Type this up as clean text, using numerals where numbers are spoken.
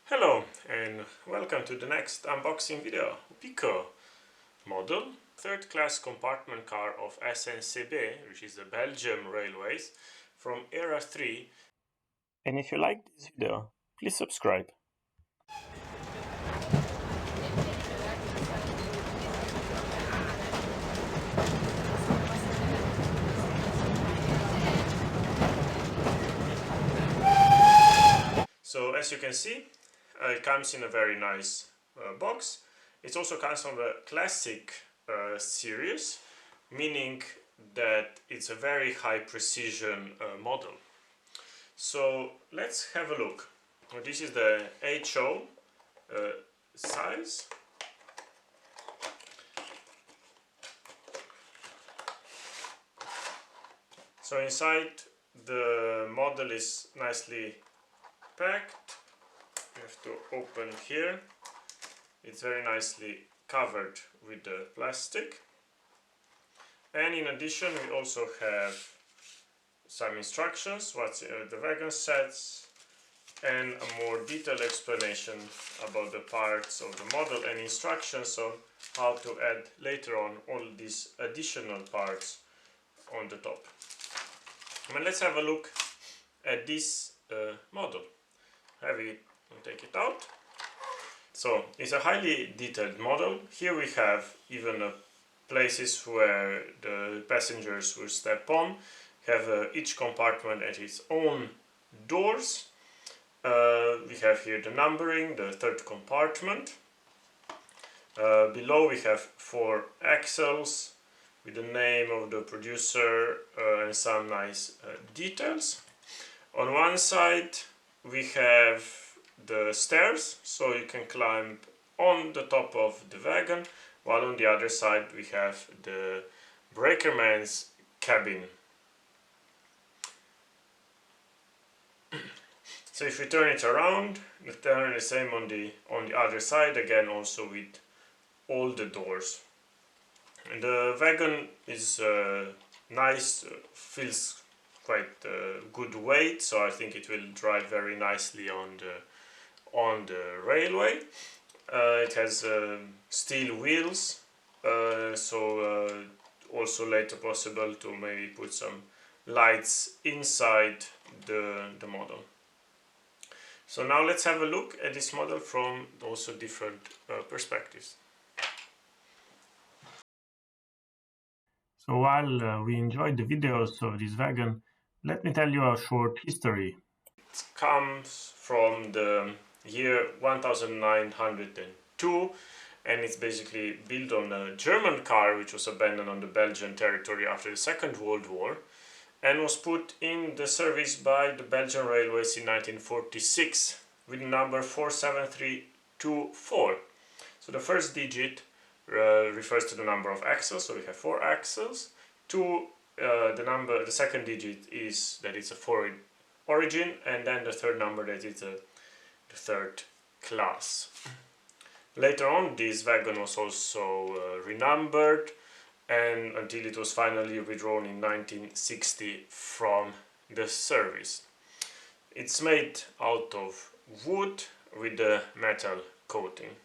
Hello and welcome to the next unboxing video. Piko model, third class compartment car of SNCB, which is the Belgium Railways, from Era 3. And if you like this video, please subscribe. So as you can see, it comes in a very nice box. It also comes from the classic series, meaning that it's a very high precision model. So let's have a look. This is the HO size. So inside the model is nicely packed. You have to open here. It's very nicely covered with the plastic. And in addition we also have some instructions, what the wagon sets, and a more detailed explanation about the parts of the model and instructions on how to add later on all these additional parts on the top. And let's have a look at this model. Take it out. So it's a highly detailed model. Here we have even places where the passengers will step on. Have each compartment at its own doors. We have here the numbering, the third compartment. Below we have 4 axles with the name of the producer and some nice details. On one side we have the stairs, so you can climb on the top of the wagon, while on the other side we have the brakeman's cabin. So if we turn it around, the turn is the same on the other side, again also with all the doors. And the wagon is nice, feels quite good weight, so I think it will drive very nicely on the railway. It has steel wheels, so also later possible to maybe put some lights inside the model. So now let's have a look at this model from also different perspectives. So while we enjoyed the videos of this wagon, let me tell you a short history. It comes from the year 1902 and it's basically built on a German car which was abandoned on the Belgian territory after the Second World War and was put in the service by the Belgian Railways in 1946 with number 47324. So the first digit refers to the number of axles, so we have 4 axles. The second digit is that it's a foreign origin, and then the third number that it's the third class. Later on this wagon was also renumbered and until it was finally withdrawn in 1960 from the service. It's made out of wood with a metal coating.